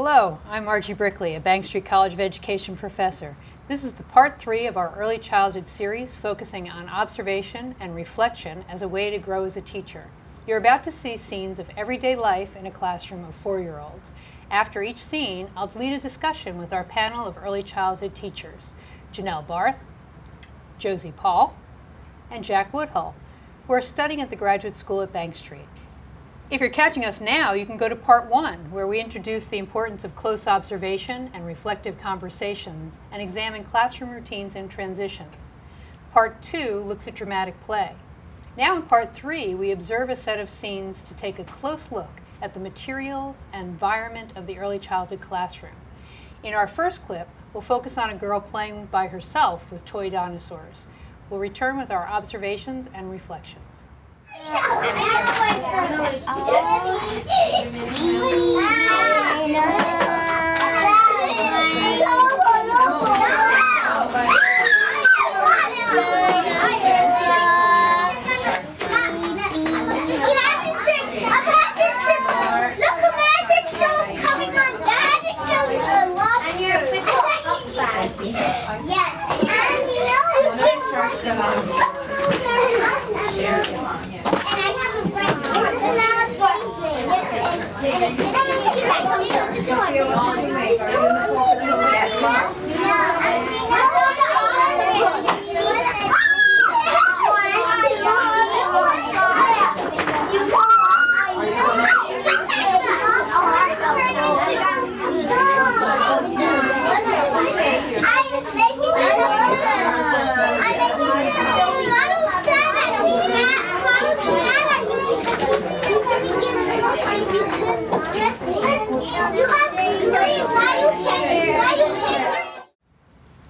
Hello, I'm Margie Brickley, a Bank Street College of Education professor. This is the part 3 of our early childhood series focusing on observation and reflection as a way to grow as a teacher. You're about to see scenes of everyday life in a classroom of 4-year-olds. After each scene, I'll lead a discussion with our panel of early childhood teachers, Janelle Barth, Josie Paul, and Jack Woodhull, who are studying at the Graduate School at Bank Street. If you're catching us now, you can go to part 1, where we introduce the importance of close observation and reflective conversations and examine classroom routines and transitions. Part 2 looks at dramatic play. Now in part 3, we observe a set of scenes to take a close look at the materials and environment of the early childhood classroom. In our first clip, we'll focus on a girl playing by herself with toy dinosaurs. We'll return with our observations and reflections.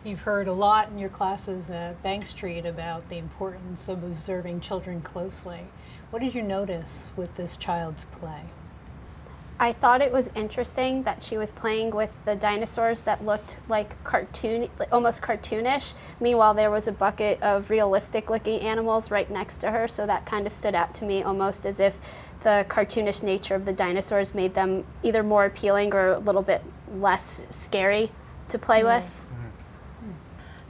You've heard a lot in your classes at Bank Street about the importance of observing children closely. What did you notice with this child's play? I thought it was interesting that she was playing with the dinosaurs that looked like almost cartoonish. Meanwhile, there was a bucket of realistic-looking animals right next to her, so that kind of stood out to me almost as if the cartoonish nature of the dinosaurs made them either more appealing or a little bit less scary to play with.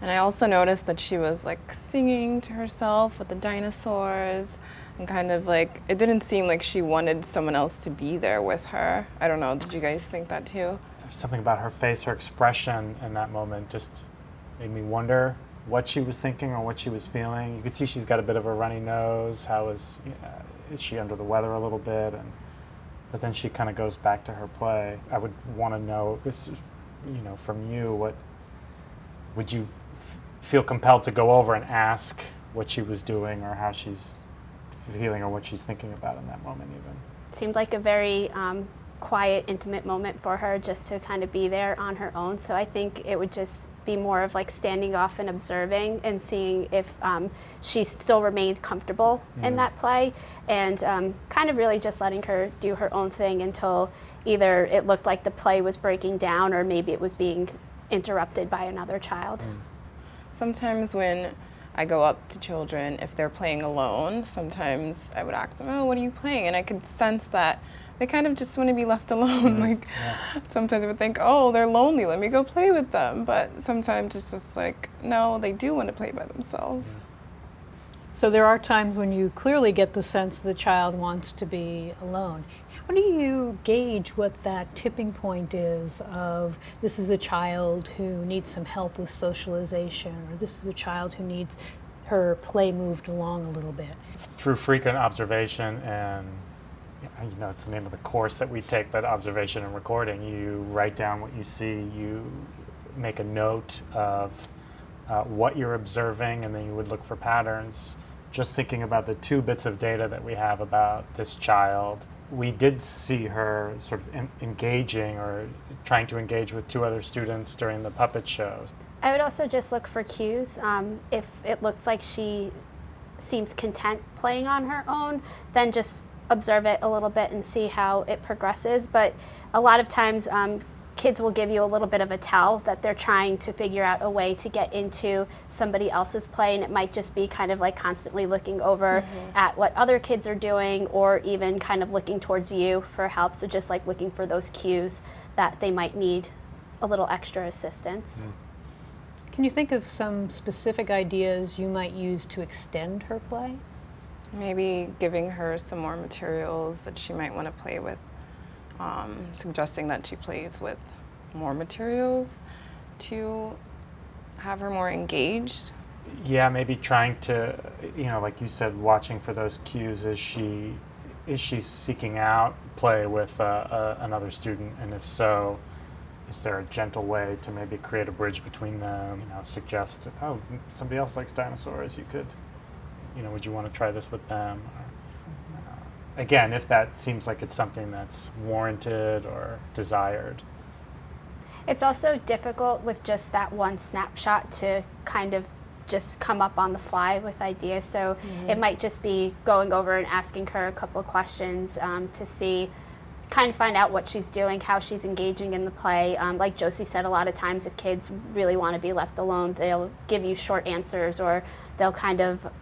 And I also noticed that she was like singing to herself with the dinosaurs and kind of like, it didn't seem like she wanted someone else to be there with her. I don't know, did you guys think that too? There's something about her face, her expression in that moment just made me wonder what she was thinking or what she was feeling. You could see she's got a bit of a runny nose. Is she under the weather a little bit? But then she kind of goes back to her play. I would want to know, from you, what would you feel compelled to go over and ask what she was doing or how she's feeling or what she's thinking about in that moment even? It seemed like a very quiet, intimate moment for her just to kind of be there on her own. So I think it would just be more of like standing off and observing and seeing if she still remained comfortable in that play and kind of really just letting her do her own thing until either it looked like the play was breaking down or maybe it was being interrupted by another child. Sometimes when I go up to children, if they're playing alone, sometimes I would ask them, oh, what are you playing? And I could sense that they kind of just want to be left alone. Sometimes I would think, oh, they're lonely, let me go play with them. But sometimes it's just like, no, they do want to play by themselves. So there are times when you clearly get the sense the child wants to be alone. How do you gauge what that tipping point is of this is a child who needs some help with socialization, or this is a child who needs her play moved along a little bit? Through frequent observation and, it's the name of the course that we take, but observation and recording. You write down what you see, you make a note of what you're observing, and then you would look for patterns. Just thinking about the 2 bits of data that we have about this child, we did see her sort of engaging or trying to engage with 2 other students during the puppet shows. I would also just look for cues. If it looks like she seems content playing on her own, then just observe it a little bit and see how it progresses. But a lot of times kids kids will give you a little bit of a tell that they're trying to figure out a way to get into somebody else's play, and it might just be kind of like constantly looking over at what other kids are doing, or even kind of looking towards you for help. So just like looking for those cues that they might need a little extra assistance. Can you think of some specific ideas you might use to extend her play? Maybe giving her some more materials that she might want to play with, suggesting that she plays with more materials to have her more engaged. Yeah, maybe trying to, like you said, watching for those cues. Is she seeking out play with another student, and if so, is there a gentle way to maybe create a bridge between them? Suggest, oh, somebody else likes dinosaurs. You could, would you want to try this with them? Or, again, if that seems like it's something that's warranted or desired. It's also difficult with just that one snapshot to kind of just come up on the fly with ideas. So it might just be going over and asking her a couple of questions to see, kind of find out what she's doing, how she's engaging in the play. Like Josie said, a lot of times if kids really want to be left alone, they'll give you short answers, or they'll kind of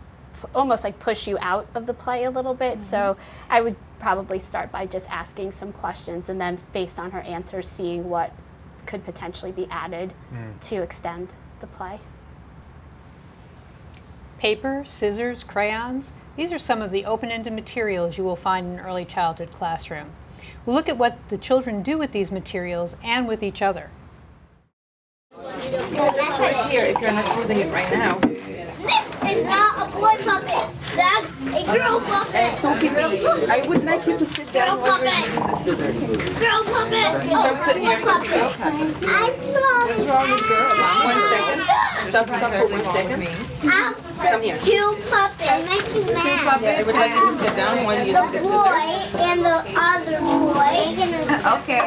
almost like push you out of the play a little bit. So I would probably start by just asking some questions, and then based on her answers, seeing what could potentially be added to extend the play. Paper, scissors, crayons. These are some of the open-ended materials you will find in an early childhood classroom. We'll look at what the children do with these materials and with each other. That's right here if you're not using it right now. This is not a boy puppet. That's a girl puppet. Sophie B, I would like you to sit down while you're using the scissors. Girl puppet. Come sit here, Sophie. I'm What's wrong with girls? 1 second. Stop for 1 second. Come here. Two puppets. I would like you to sit down while using the The scissors. boy and the other boy. Okay.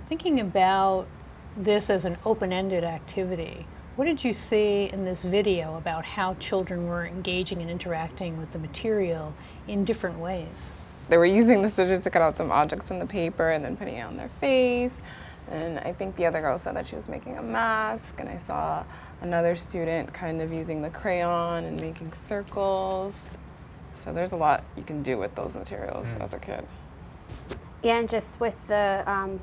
Thinking about this as an open-ended activity, what did you see in this video about how children were engaging and interacting with the material in different ways? They were using the scissors to cut out some objects from the paper and then putting it on their face. And I think the other girl said that she was making a mask, and I saw another student kind of using the crayon and making circles. So there's a lot you can do with those materials as a kid. Yeah, and just with the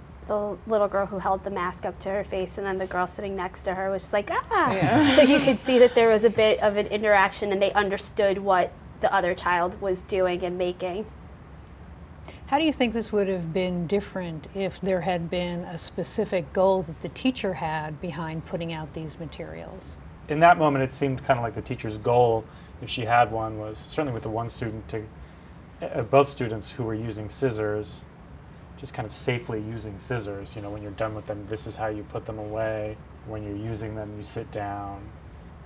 little girl who held the mask up to her face, and then the girl sitting next to her was just like, ah. Yeah. So you could see that there was a bit of an interaction, and they understood what the other child was doing and making. How do you think this would have been different if there had been a specific goal that the teacher had behind putting out these materials? In that moment, it seemed kind of like the teacher's goal, if she had one, was certainly with the one student both students who were using scissors, just kind of safely using scissors. When you're done with them, this is how you put them away. When you're using them, you sit down.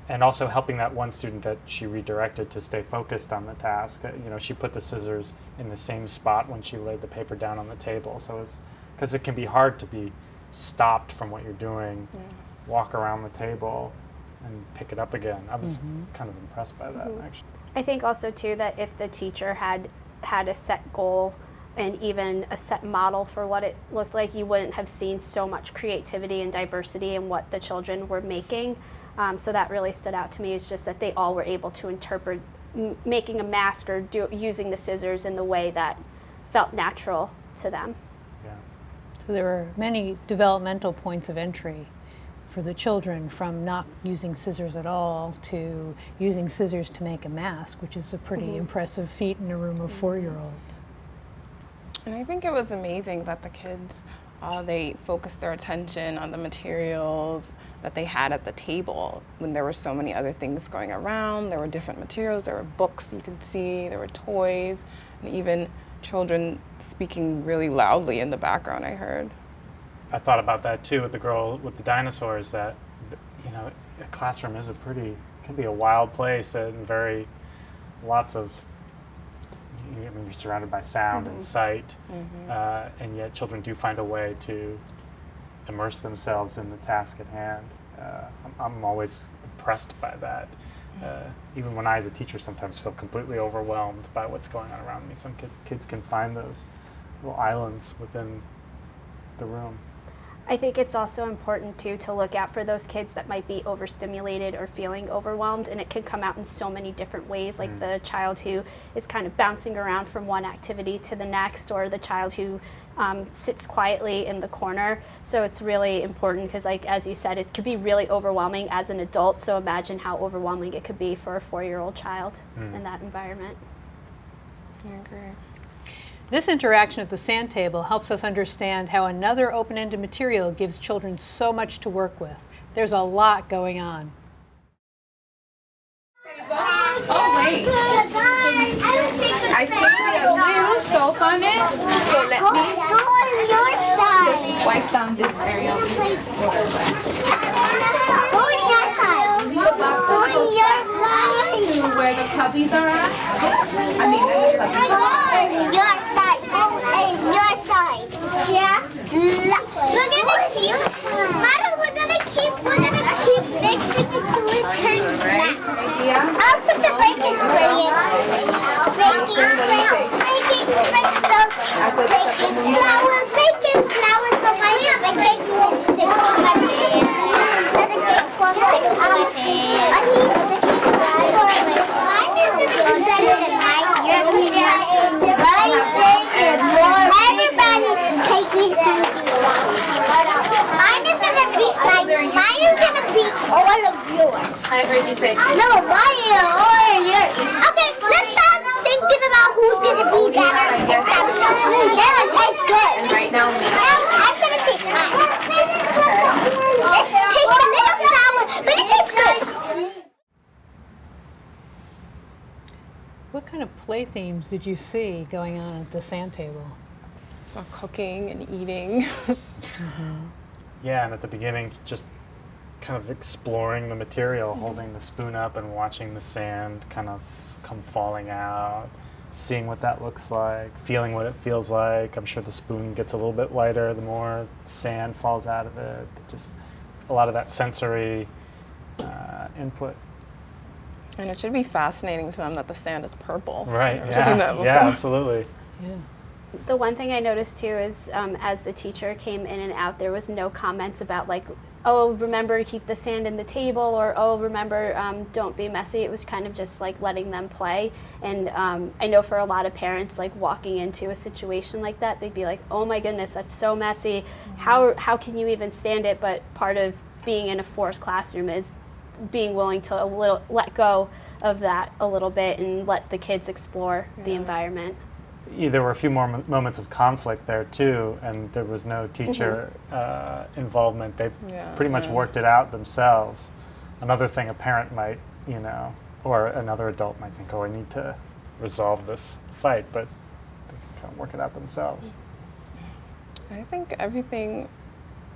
And also helping that one student that she redirected to stay focused on the task. She put the scissors in the same spot when she laid the paper down on the table. So because it can be hard to be stopped from what you're doing, walk around the table and pick it up again. I was kind of impressed by that, actually. I think also too that if the teacher had a set goal and even a set model for what it looked like, you wouldn't have seen so much creativity and diversity in what the children were making. So that really stood out to me, is just that they all were able to interpret making a mask or using the scissors in the way that felt natural to them. Yeah. So there were many developmental points of entry for the children, from not using scissors at all to using scissors to make a mask, which is a pretty impressive feat in a room of 4-year-olds. And I think it was amazing that the kids, they focused their attention on the materials that they had at the table when there were so many other things going around. There were different materials, there were books you could see, there were toys, and even children speaking really loudly in the background, I heard. I thought about that too with the girl with the dinosaurs, that a classroom is can be a wild place, and lots of, you're surrounded by sound and sight, and yet children do find a way to immerse themselves in the task at hand. I'm always impressed by that. Even when I, as a teacher, sometimes feel completely overwhelmed by what's going on around me, some kids can find those little islands within the room. I think it's also important too to look out for those kids that might be overstimulated or feeling overwhelmed, and it can come out in so many different ways, like the child who is kind of bouncing around from one activity to the next, or the child who sits quietly in the corner. So it's really important because, like as you said, it could be really overwhelming as an adult, so imagine how overwhelming it could be for a 4-year-old child in that environment. I agree. This interaction at the sand table helps us understand how another open-ended material gives children so much to work with. There's a lot going on. Oh wait, I still see a little soap on it, so let me Go on your side. wipe down this area. Go on your side. Go on your side. Where the puppies are at? I mean, not the Go puppies. on your side. Go on your side. Yeah. We're gonna keep. Mother, we're gonna keep mixing it till it turns black. I'll put the baking spray in. Baking spray. So baking flour, so my cake won't stick to my hand. So the cake won't stick to my hand. I need the cake flour. Mine is gonna be better than mine. Everybody's cake is gonna be mine is gonna beat mine is gonna beat all of yours. I heard you say. No, mine is all of yours. Okay, let's stop thinking about who's gonna be better. Let's stop. Yeah, it tastes good. And right now, me. I'm gonna taste mine. It tastes a little sour, but it tastes good. What kind of play themes did you see going on at the sand table? So cooking and eating. Yeah, and at the beginning, just kind of exploring the material, holding the spoon up and watching the sand kind of come falling out, seeing what that looks like, feeling what it feels like. I'm sure the spoon gets a little bit lighter the more sand falls out of it. Just a lot of that sensory input. And it should be fascinating to them that the sand is purple. Right, I've seen that yeah, yeah, before. absolutely. Yeah. The one thing I noticed too is as the teacher came in and out, there was no comments about like, oh, remember to keep the sand in the table, or oh, remember don't be messy. It was kind of just like letting them play. And I know for a lot of parents, like walking into a situation like that, they'd be like, oh my goodness, that's so messy. How can you even stand it? But part of being in a forced classroom is being willing to let go of that a little bit and let the kids explore the environment. Yeah, there were a few more moments of conflict there too, and there was no teacher involvement. They pretty much worked it out themselves. Another thing a parent might, or another adult might think, oh, I need to resolve this fight, but they can kind of work it out themselves. I think everything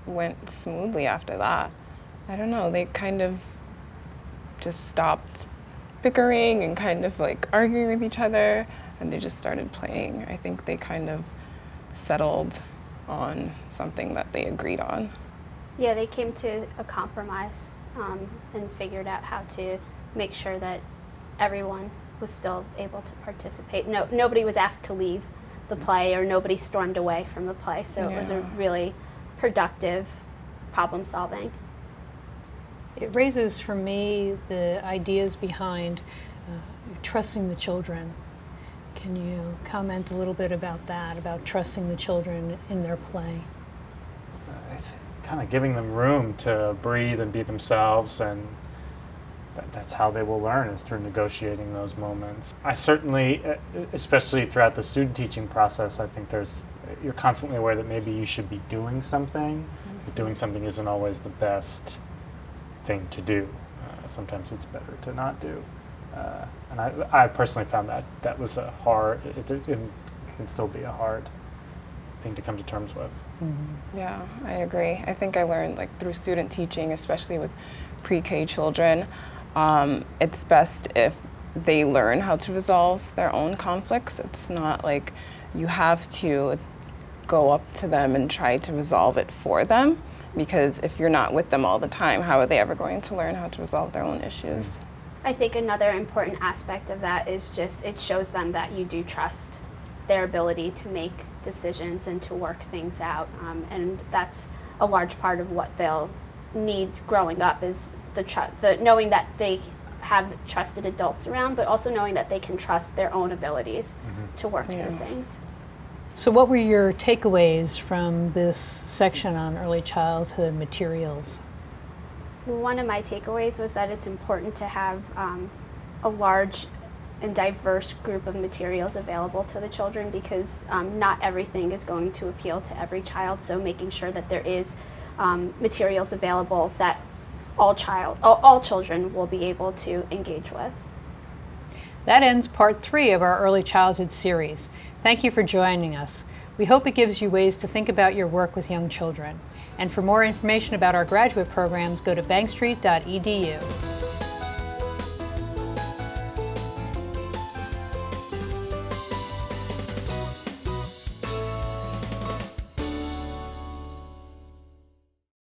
went smoothly after that. I don't know, they kind of just stopped bickering and kind of like arguing with each other, and they just started playing. I think they kind of settled on something that they agreed on. Yeah, they came to a compromise and figured out how to make sure that everyone was still able to participate. Nobody was asked to leave the play, or nobody stormed away from the play, so it was a really productive problem solving. It raises for me the ideas behind trusting the children. Can you comment a little bit about that, about trusting the children in their play? It's kind of giving them room to breathe and be themselves, and that's how they will learn, is through negotiating those moments. I certainly, especially throughout the student teaching process, I think you're constantly aware that maybe you should be doing something, but doing something isn't always the best thing to do. Sometimes it's better to not do. And I personally found that was a hard, it can still be a hard thing to come to terms with. Mm-hmm. Yeah, I agree. I think I learned through student teaching, especially with pre-K children, it's best if they learn how to resolve their own conflicts. It's not like you have to go up to them and try to resolve it for them, because if you're not with them all the time, how are they ever going to learn how to resolve their own issues? I think another important aspect of that is just it shows them that you do trust their ability to make decisions and to work things out. And that's a large part of what they'll need growing up, is the knowing that they have trusted adults around, but also knowing that they can trust their own abilities to work through things. So what were your takeaways from this section on early childhood materials? One of my takeaways was that it's important to have a large and diverse group of materials available to the children, because not everything is going to appeal to every child. So making sure that there is materials available that all children will be able to engage with. That ends part 3 of our early childhood series. Thank you for joining us. We hope it gives you ways to think about your work with young children. And for more information about our graduate programs, go to bankstreet.edu.